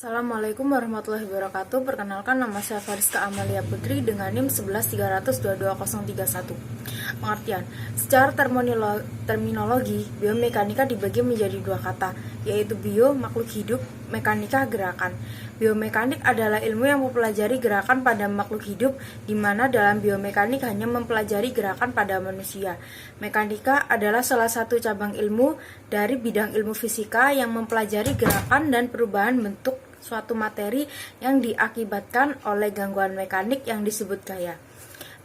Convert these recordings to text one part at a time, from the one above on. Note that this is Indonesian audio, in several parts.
Assalamualaikum warahmatullahi wabarakatuh. Perkenalkan, nama saya Fariska Amalia Putri dengan NIM 11302201. Pengertian. Secara terminologi, biomekanika dibagi menjadi dua kata, yaitu bio, makhluk hidup, mekanika, gerakan. Biomekanik adalah ilmu yang mempelajari gerakan pada makhluk hidup, di mana dalam biomekanik hanya mempelajari gerakan pada manusia. Mekanika adalah salah satu cabang ilmu dari bidang ilmu fisika yang mempelajari gerakan dan perubahan bentuk suatu materi yang diakibatkan oleh gangguan mekanik yang disebut gaya.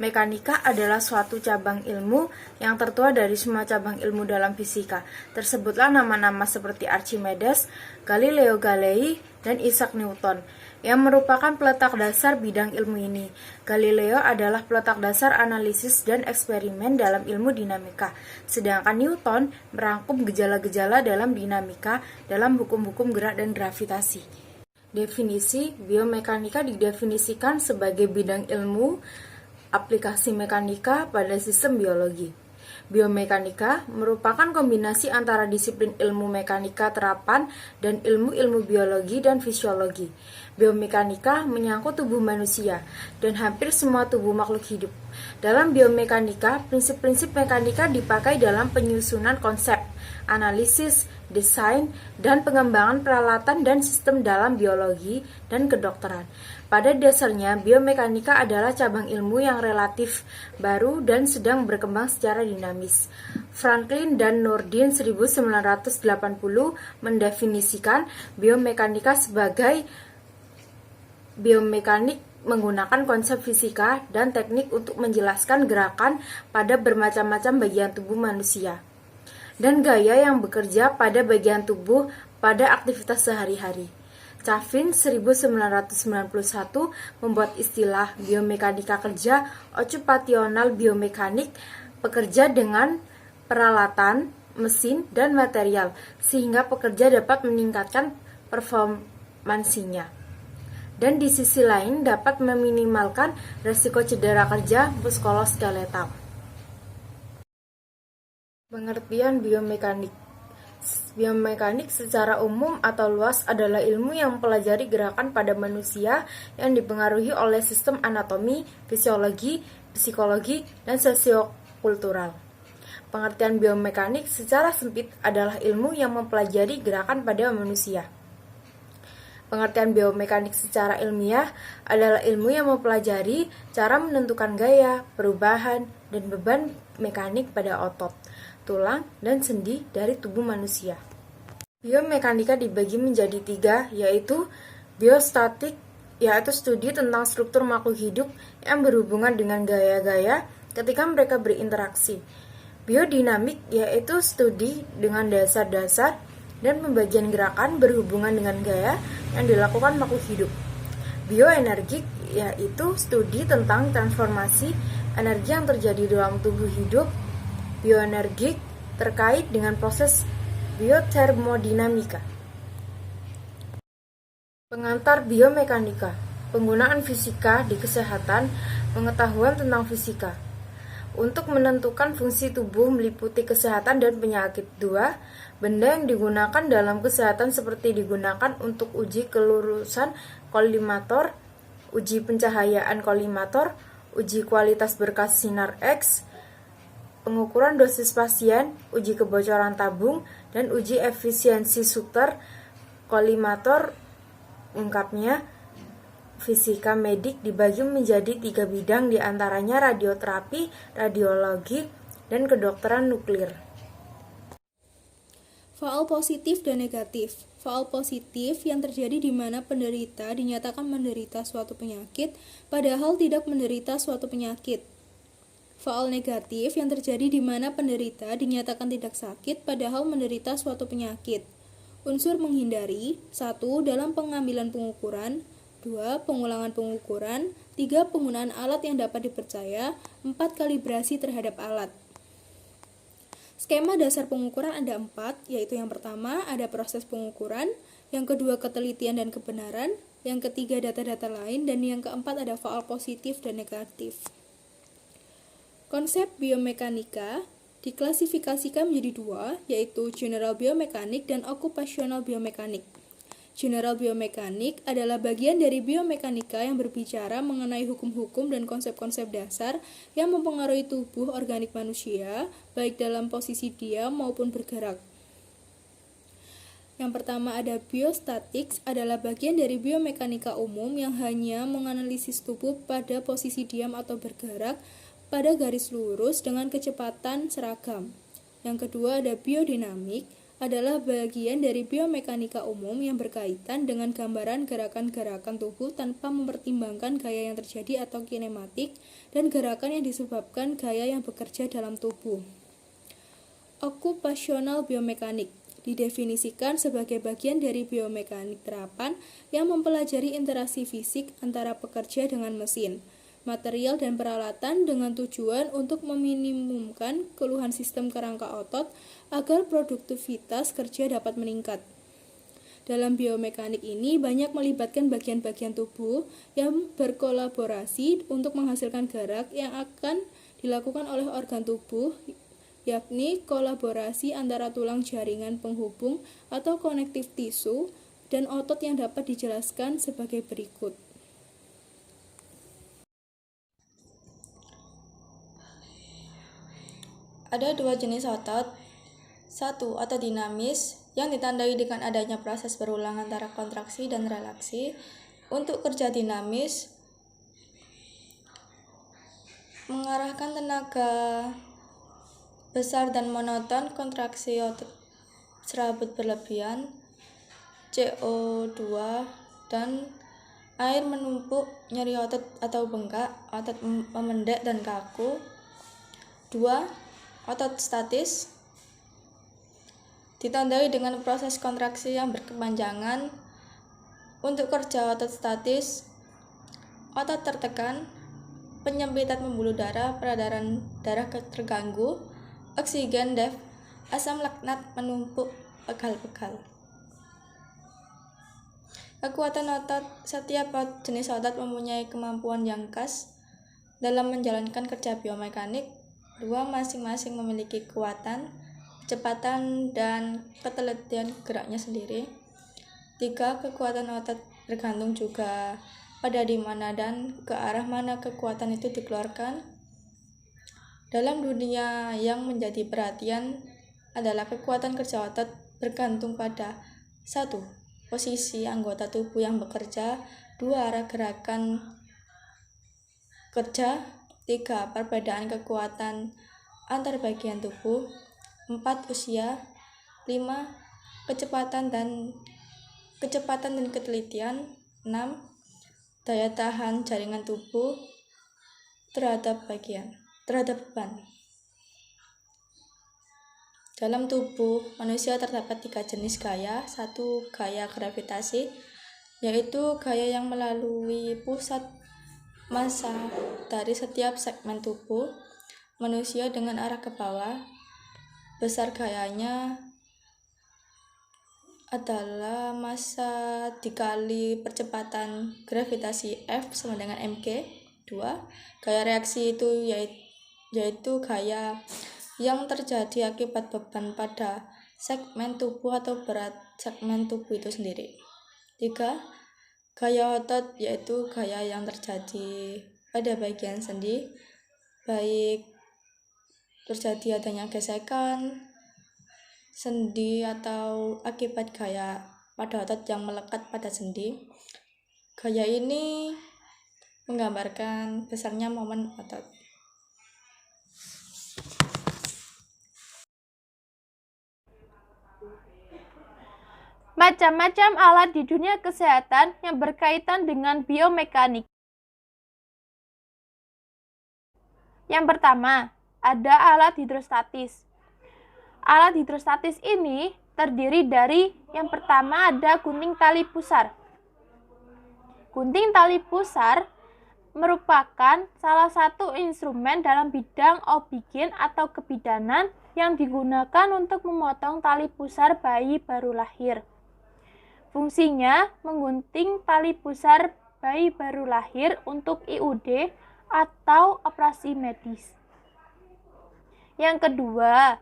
Mekanika adalah suatu cabang ilmu yang tertua dari semua cabang ilmu dalam fisika. Tersebutlah nama-nama seperti Archimedes, Galileo Galilei, dan Isaac Newton, yang merupakan peletak dasar bidang ilmu ini. Galileo adalah peletak dasar analisis dan eksperimen dalam ilmu dinamika, sedangkan Newton merangkum gejala-gejala dalam dinamika dalam hukum-hukum gerak dan gravitasi. Definisi biomekanika didefinisikan sebagai bidang ilmu aplikasi mekanika pada sistem biologi. Biomekanika merupakan kombinasi antara disiplin ilmu mekanika terapan dan ilmu-ilmu biologi dan fisiologi. Biomekanika menyangkut tubuh manusia dan hampir semua tubuh makhluk hidup. Dalam biomekanika, prinsip-prinsip mekanika dipakai dalam penyusunan konsep, analisis, desain, dan pengembangan peralatan dan sistem dalam biologi dan kedokteran. Pada dasarnya, biomekanika adalah cabang ilmu yang relatif baru dan sedang berkembang secara dinamis. Franklin dan Nordin 1980 mendefinisikan biomekanika sebagai biomekanik menggunakan konsep fisika dan teknik untuk menjelaskan gerakan pada bermacam-macam bagian tubuh manusia dan gaya yang bekerja pada bagian tubuh pada aktivitas sehari-hari. Chaffin 1991 membuat istilah biomekanika kerja occupational biomekanik, pekerja dengan peralatan, mesin, dan material, sehingga pekerja dapat meningkatkan performansinya. Dan di sisi lain dapat meminimalkan resiko cedera kerja muskuloskeletal. Pengertian biomekanik. Biomekanik secara umum atau luas adalah ilmu yang mempelajari gerakan pada manusia yang dipengaruhi oleh sistem anatomi, fisiologi, psikologi, dan sosiokultural. Pengertian biomekanik secara sempit adalah ilmu yang mempelajari gerakan pada manusia. Pengertian biomekanik secara ilmiah adalah ilmu yang mempelajari cara menentukan gaya, perubahan, dan beban mekanik pada otot, tulang, dan sendi dari tubuh manusia. Biomekanika dibagi menjadi tiga, yaitu biostatik, yaitu studi tentang struktur makhluk hidup yang berhubungan dengan gaya-gaya ketika mereka berinteraksi. Biodinamik, yaitu studi dengan dasar-dasar dan pembagian gerakan berhubungan dengan gaya yang dilakukan makhluk hidup. Bioenergik, yaitu studi tentang transformasi energi yang terjadi dalam tubuh hidup. Bioenergik terkait dengan proses biotermodinamika. Pengantar biomekanika, penggunaan fisika di kesehatan, pengetahuan tentang fisika. Untuk menentukan fungsi tubuh meliputi kesehatan dan penyakit. 2. Benda yang digunakan dalam kesehatan seperti digunakan untuk uji kelurusan kolimator, uji pencahayaan kolimator, uji kualitas berkas sinar X, pengukuran dosis pasien, uji kebocoran tabung, dan uji efisiensi sutter kolimator. Ungkapnya, fisika medik dibagi menjadi 3 bidang, diantaranya radioterapi, radiologi, dan kedokteran nuklir. Faal positif dan negatif. Faal positif yang terjadi di mana penderita dinyatakan menderita suatu penyakit, padahal tidak menderita suatu penyakit. Faal negatif yang terjadi di mana penderita dinyatakan tidak sakit, padahal menderita suatu penyakit. Unsur menghindari: 1. Dalam pengambilan pengukuran, 2. Pengulangan pengukuran, 3. Penggunaan alat yang dapat dipercaya, 4. Kalibrasi terhadap alat. Skema dasar pengukuran ada 4, yaitu yang pertama ada proses pengukuran, yang kedua ketelitian dan kebenaran, yang ketiga data-data lain, dan yang keempat ada faal positif dan negatif. Konsep biomekanika diklasifikasikan menjadi 2, yaitu general biomekanik dan occupational biomekanik. General biomekanik adalah bagian dari biomekanika yang berbicara mengenai hukum-hukum dan konsep-konsep dasar yang mempengaruhi tubuh organik manusia, baik dalam posisi diam maupun bergerak. Yang pertama ada biostatics, adalah bagian dari biomekanika umum yang hanya menganalisis tubuh pada posisi diam atau bergerak pada garis lurus dengan kecepatan seragam. Yang kedua ada biodinamik, adalah bagian dari biomekanika umum yang berkaitan dengan gambaran gerakan-gerakan tubuh tanpa mempertimbangkan gaya yang terjadi atau kinematik dan gerakan yang disebabkan gaya yang bekerja dalam tubuh. Okupasional biomekanik didefinisikan sebagai bagian dari biomekanik terapan yang mempelajari interaksi fisik antara pekerja dengan mesin, material dan peralatan dengan tujuan untuk meminimumkan keluhan sistem kerangka otot agar produktivitas kerja dapat meningkat. Dalam biomekanik ini banyak melibatkan bagian-bagian tubuh yang berkolaborasi untuk menghasilkan gerak yang akan dilakukan oleh organ tubuh, yakni kolaborasi antara tulang jaringan penghubung atau konektif tisu dan otot yang dapat dijelaskan sebagai berikut. Ada dua jenis otot. Satu, otot dinamis yang ditandai dengan adanya proses berulang antara kontraksi dan relaksi. Untuk kerja dinamis, mengarahkan tenaga besar dan monoton, kontraksi otot serabut berlebihan, CO2 dan air menumpuk, nyeri otot atau bengkak, otot memendek dan kaku. 2. Otot statis ditandai dengan proses kontraksi yang berkepanjangan. Untuk kerja otot statis, otot tertekan, penyempitan pembuluh darah, peredaran darah terganggu, oksigen dev, asam laknat menumpuk, pegal-pegal. Kekuatan otot. Setiap jenis otot mempunyai kemampuan yang khas dalam menjalankan kerja biomekanik. 2. Masing-masing memiliki kekuatan, kecepatan, dan ketelitian geraknya sendiri. 3. Kekuatan otot bergantung juga pada di mana dan ke arah mana kekuatan itu dikeluarkan. Dalam dunia yang menjadi perhatian adalah kekuatan kerja otot bergantung pada 1. Posisi anggota tubuh yang bekerja. 2. Arah gerakan kerja. 3. Perbedaan kekuatan antar bagian tubuh. 4. Usia. 5. Kecepatan dan ketelitian. 6. Daya tahan jaringan tubuh terhadap beban. Dalam tubuh manusia terdapat 3 jenis gaya. 1. Gaya gravitasi, yaitu gaya yang melalui pusat massa dari setiap segmen tubuh manusia dengan arah ke bawah. Besar gayanya adalah massa dikali percepatan gravitasi F sama dengan mg. 2. Gaya reaksi itu yaitu gaya yang terjadi akibat beban pada segmen tubuh atau berat segmen tubuh itu sendiri. 3. Gaya otot, yaitu gaya yang terjadi pada bagian sendi, baik terjadi adanya gesekan sendi atau akibat gaya pada otot yang melekat pada sendi. Gaya ini menggambarkan besarnya momen otot. Macam-macam alat di dunia kesehatan yang berkaitan dengan biomekanik. Yang pertama, ada alat hidrostatis. Alat hidrostatis ini terdiri dari yang pertama ada gunting tali pusar. Gunting tali pusar merupakan salah satu instrumen dalam bidang obgyn atau kebidanan yang digunakan untuk memotong tali pusar bayi baru lahir. Fungsinya menggunting tali pusar bayi baru lahir untuk IUD atau operasi medis. Yang kedua,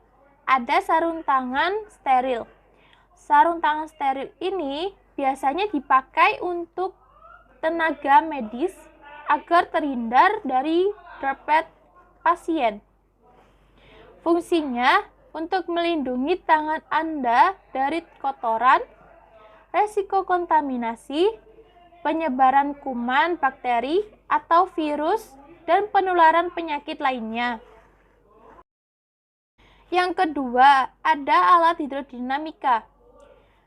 ada sarung tangan steril. Sarung tangan steril ini biasanya dipakai untuk tenaga medis agar terhindar dari droplet pasien. Fungsinya untuk melindungi tangan Anda dari kotoran, resiko kontaminasi, penyebaran kuman, bakteri, atau virus, dan penularan penyakit lainnya. Yang kedua, ada alat hidrodinamika.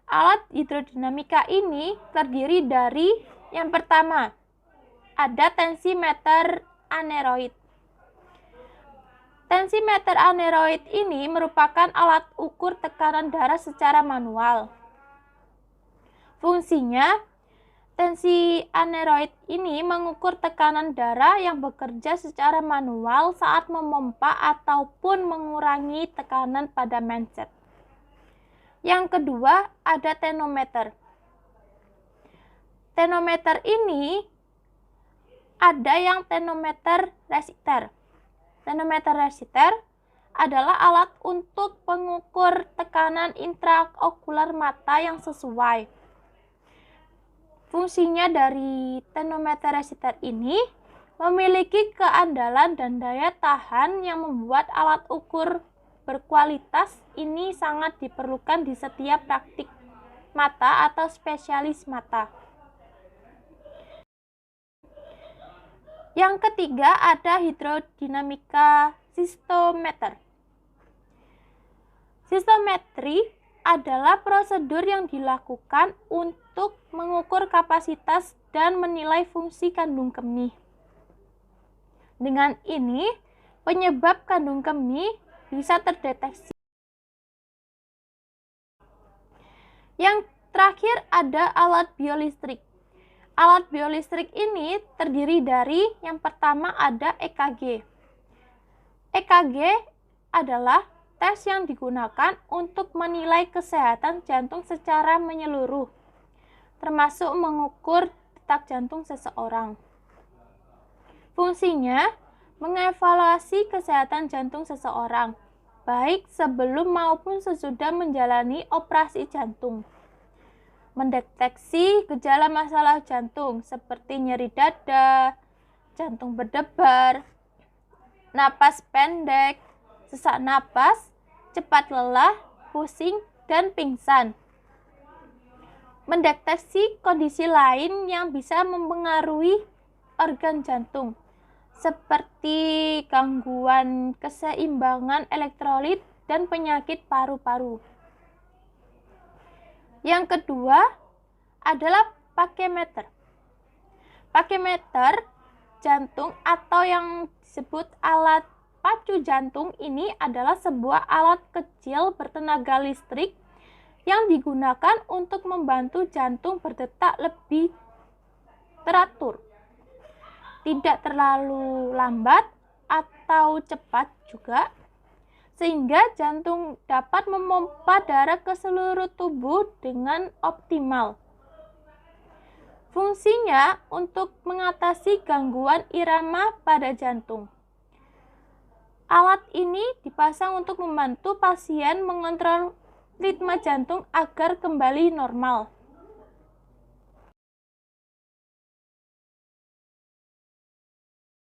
Alat hidrodinamika ini terdiri dari yang pertama, ada tensimeter aneroid. Tensimeter aneroid ini merupakan alat ukur tekanan darah secara manual. Fungsinya, tensi aneroid ini mengukur tekanan darah yang bekerja secara manual saat memompa ataupun mengurangi tekanan pada manset. Yang kedua, ada tenometer. Tenometer ini ada yang tenometer resistor. Tenometer resistor adalah alat untuk mengukur tekanan intraokular mata yang sesuai. Fungsinya dari tenometer resistor ini memiliki keandalan dan daya tahan yang membuat alat ukur berkualitas ini sangat diperlukan di setiap praktik mata atau spesialis mata. Yang ketiga, ada hidrodinamika sistometer. Sistometri adalah prosedur yang dilakukan untuk mengukur kapasitas dan menilai fungsi kandung kemih. Dengan ini, penyebab kandung kemih bisa terdeteksi. Yang terakhir ada alat biolistrik. Alat biolistrik ini terdiri dari yang pertama ada EKG. EKG adalah tes yang digunakan untuk menilai kesehatan jantung secara menyeluruh, termasuk mengukur detak jantung seseorang. Fungsinya mengevaluasi kesehatan jantung seseorang, baik sebelum maupun sesudah menjalani operasi jantung. Mendeteksi gejala masalah jantung seperti nyeri dada, jantung berdebar, napas pendek, sesak napas, cepat lelah, pusing, dan pingsan. Mendeteksi kondisi lain yang bisa mempengaruhi organ jantung, seperti gangguan keseimbangan elektrolit dan penyakit paru-paru. Yang kedua adalah pacemaker. Pacemaker jantung atau yang disebut alat pacu jantung ini adalah sebuah alat kecil bertenaga listrik yang digunakan untuk membantu jantung berdetak lebih teratur, tidak terlalu lambat atau cepat juga, sehingga jantung dapat memompa darah ke seluruh tubuh dengan optimal. Fungsinya untuk mengatasi gangguan irama pada jantung. Alat ini dipasang untuk membantu pasien mengontrol ritme jantung agar kembali normal.